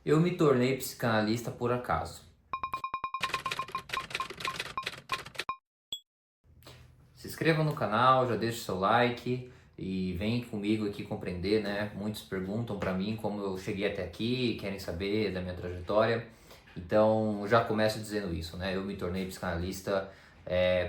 Eu me tornei psicanalista por acaso. Se inscreva no canal, já deixa o seu like e vem comigo aqui compreender, né? Muitos perguntam para mim como eu cheguei até aqui, querem saber da minha trajetória. Então, já começo dizendo isso, né? Eu me tornei psicanalista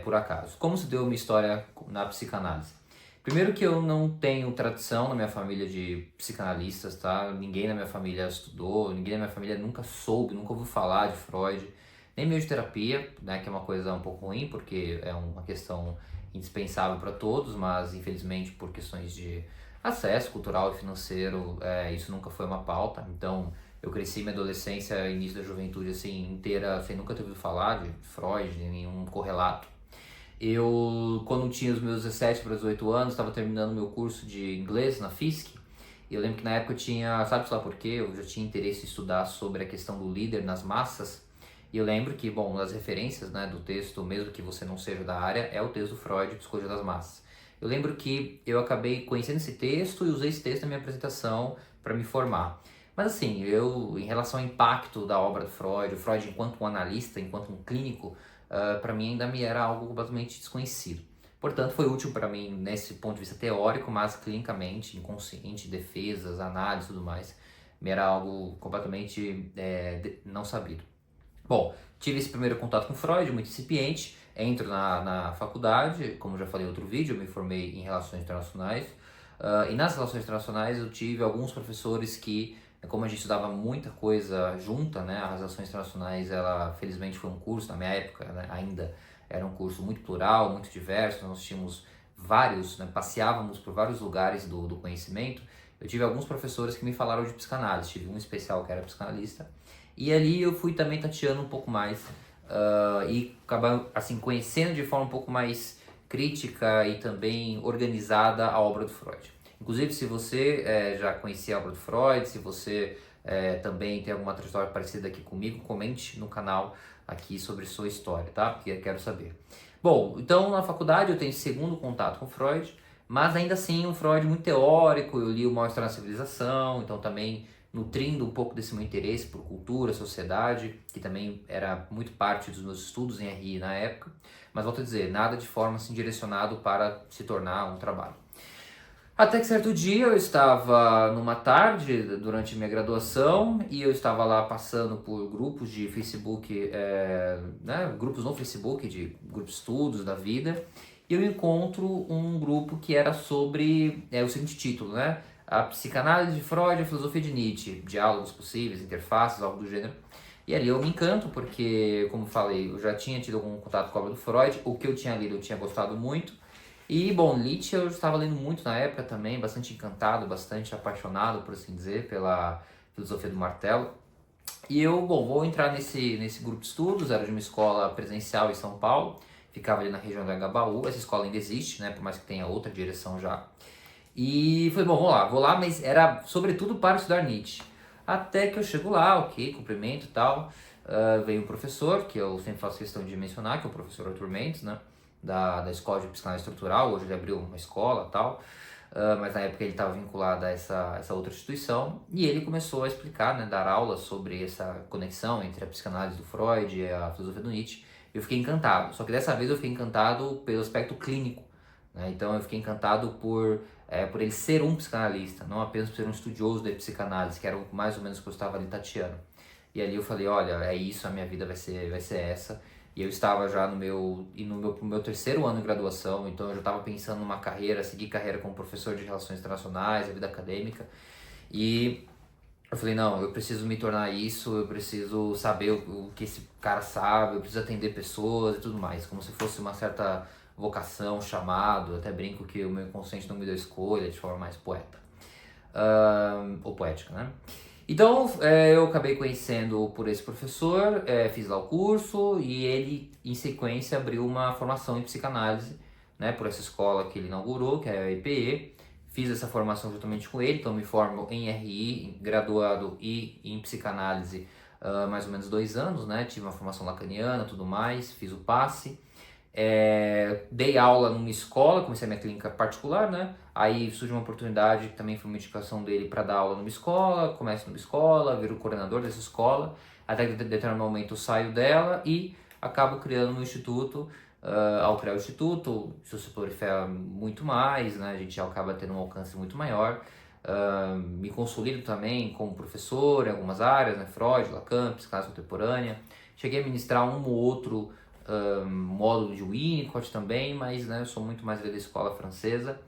por acaso. Como se deu minha história na psicanálise? Primeiro que eu não tenho tradição na minha família de psicanalistas, tá? Ninguém na minha família estudou, ninguém na minha família nunca soube, nunca ouviu falar de Freud, nem mesmo de terapia, né? Que é uma coisa um pouco ruim, porque é uma questão indispensável para todos, mas infelizmente por questões de acesso cultural e financeiro, isso nunca foi uma pauta. Então, eu cresci minha adolescência, início da juventude assim inteira sem nunca ter ouvido falar de Freud, de nenhum correlato. Eu, quando tinha os meus 17 para 18 anos, estava terminando meu curso de inglês na FISC. E eu lembro que na época eu tinha, sabe lá por quê? Eu já tinha interesse em estudar sobre a questão do líder nas massas. E eu lembro que, bom, as referências, né, do texto, mesmo que você não seja da área, é o texto do Freud, Psicologia das Massas. Eu lembro que eu acabei conhecendo esse texto e usei esse texto na minha apresentação para me formar. Mas assim, eu, em relação ao impacto da obra do Freud, o Freud enquanto um analista, enquanto um clínico, para mim ainda me era algo completamente desconhecido. Portanto, foi útil para mim nesse ponto de vista teórico, mas clinicamente, inconsciente, defesas, análise e tudo mais, me era algo completamente não sabido. Bom, tive esse primeiro contato com Freud, muito incipiente, entro na faculdade, como já falei em outro vídeo, eu me formei em Relações Internacionais, e nas Relações Internacionais eu tive alguns professores que, como a gente estudava muita coisa junta, né, as Relações Internacionais, ela felizmente foi um curso, na minha época, né, ainda era um curso muito plural, muito diverso, nós tínhamos vários, né, passeávamos por vários lugares do conhecimento. Eu tive alguns professores que me falaram de psicanálise, tive um especial que era psicanalista, e ali eu fui também tateando um pouco mais e acabando assim conhecendo de forma um pouco mais crítica e também organizada a obra do Freud. Inclusive, se você já conhecia a obra do Freud, se você também tem alguma trajetória parecida aqui comigo, comente no canal aqui sobre sua história, tá? Porque eu quero saber. Bom, então na faculdade eu tenho esse segundo contato com Freud, mas ainda assim um Freud muito teórico. Eu li o Mal-Estar na Civilização, então também nutrindo um pouco desse meu interesse por cultura, sociedade, que também era muito parte dos meus estudos em RI na época, mas volto a dizer, nada de forma assim direcionado para se tornar um trabalho. Até que certo dia eu estava numa tarde durante minha graduação e eu estava lá passando por grupos de Facebook, né, grupos no Facebook de grupos de estudos da vida, e eu encontro um grupo que era sobre o seguinte título, né? A psicanálise de Freud e a filosofia de Nietzsche, diálogos possíveis, interfaces, algo do gênero. E ali eu me encanto porque, como falei, eu já tinha tido algum contato com a obra do Freud, o que eu tinha lido eu tinha gostado muito. E, bom, Nietzsche eu estava lendo muito na época também, bastante encantado, bastante apaixonado, por assim dizer, pela filosofia do martelo. E eu, bom, vou entrar nesse grupo de estudos, era de uma escola presencial em São Paulo, ficava ali na região do Agabaú, essa escola ainda existe, né, por mais que tenha outra direção já. E falei, bom, vou lá, mas era sobretudo para estudar Nietzsche. Até que eu chego lá, ok, cumprimento e tal, veio um professor, que eu sempre faço questão de mencionar, que é o professor Arthur Mendes, né, da Escola de Psicanálise Estrutural. Hoje ele abriu uma escola e tal, mas na época ele estava vinculado a essa outra instituição, e ele começou a explicar, né, dar aulas sobre essa conexão entre a psicanálise do Freud e a filosofia do Nietzsche. Eu fiquei encantado, só que dessa vez eu fiquei encantado pelo aspecto clínico, né? Então eu fiquei encantado por ele ser um psicanalista, não apenas por ser um estudioso da psicanálise, que era mais ou menos o que eu estava ali tateando. E ali eu falei, olha, é isso, a minha vida vai ser essa. E eu estava já pro meu terceiro ano de graduação, então eu já estava pensando numa carreira, seguir carreira como professor de relações internacionais, a vida acadêmica. E eu falei, não, eu preciso me tornar isso, eu preciso saber o que esse cara sabe, eu preciso atender pessoas e tudo mais, como se fosse uma certa vocação, chamado. Eu até brinco que o meu inconsciente não me deu escolha, de forma mais poeta, ou poética, né? Então eu acabei conhecendo por esse professor, fiz lá o curso e ele, em sequência, abriu uma formação em psicanálise, né, por essa escola que ele inaugurou, que é a EPE. Fiz essa formação juntamente com ele, então me formo em RI, graduado, e em psicanálise mais ou menos 2 anos, né? Tive uma formação lacaniana, tudo mais, fiz o passe. Dei aula numa escola, comecei a minha clínica particular, né? Aí surge uma oportunidade, que também foi uma indicação dele para dar aula numa escola, começo numa escola, viro coordenador dessa escola, até que em determinado momento eu saio dela e acabo criando um instituto. Ao criar o instituto, isso se prolifera muito mais, né? A gente acaba tendo um alcance muito maior. Me consolido também como professor em algumas áreas, né? Freud, Lacan, psicanálise contemporânea. Cheguei a ministrar um ou outro módulo de Winnicott também, mas né, eu sou muito mais da escola francesa.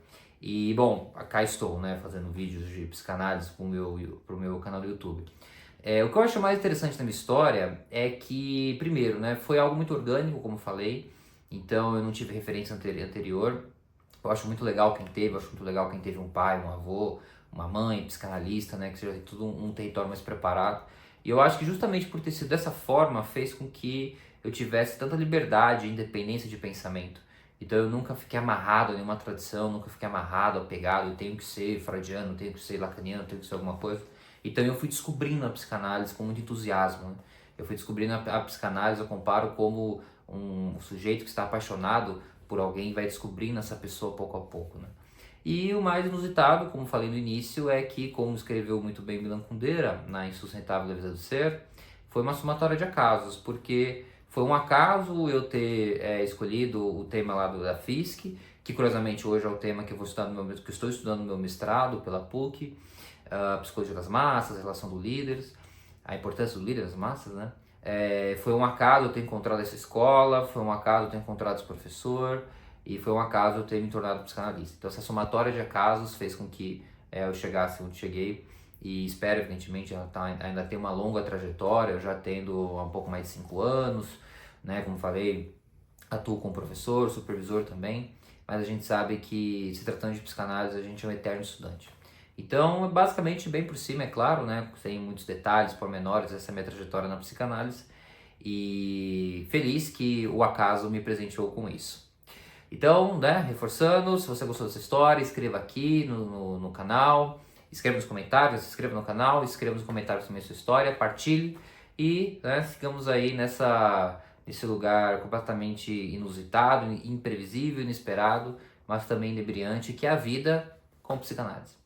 E bom, cá estou, né, fazendo vídeos de psicanálise pro meu canal do YouTube. O que eu acho mais interessante na minha história é que, primeiro, né, foi algo muito orgânico, como eu falei, então eu não tive referência anterior. Eu acho muito legal quem teve, eu acho muito legal quem teve um pai, um avô, uma mãe, psicanalista, né, que seja tudo um território mais preparado. E eu acho que justamente por ter sido dessa forma fez com que eu tivesse tanta liberdade e independência de pensamento. Então eu nunca fiquei amarrado a nenhuma tradição, nunca fiquei amarrado, apegado, eu tenho que ser freudiano, tenho que ser lacaniano, tenho que ser alguma coisa. Então eu fui descobrindo a psicanálise com muito entusiasmo, né? Eu fui descobrindo a psicanálise, eu comparo como um sujeito que está apaixonado por alguém vai descobrindo essa pessoa pouco a pouco, né? E o mais inusitado, como falei no início, é que, como escreveu muito bem Milan Kundera na Insustentável Leveza do Ser, foi uma somatória de acasos, porque foi um acaso eu ter escolhido o tema lá da FISC, que curiosamente hoje é o tema que eu estou estudando no meu mestrado pela PUC, Psicologia das Massas, relação do líderes, a importância do líder das massas, né? Foi um acaso eu ter encontrado essa escola, foi um acaso eu ter encontrado esse professor, e foi um acaso eu ter me tornado psicanalista. Então essa somatória de acasos fez com que eu chegasse onde cheguei, e espero, evidentemente, ainda ter uma longa trajetória, eu já tendo um pouco mais de 5 anos, né? Como falei, atuo como professor, supervisor também, mas a gente sabe que, se tratando de psicanálise, a gente é um eterno estudante. Então, basicamente, bem por cima, é claro, né? Sem muitos detalhes, pormenores, essa é a minha trajetória na psicanálise, e feliz que o acaso me presenteou com isso. Então, né, reforçando, se você gostou dessa história, escreva aqui no canal, escreva nos comentários, se inscreva no canal, escreva nos comentários também a sua história, partilhe e né, ficamos aí nesse lugar completamente inusitado, imprevisível, inesperado, mas também inebriante, que é a vida com psicanálise.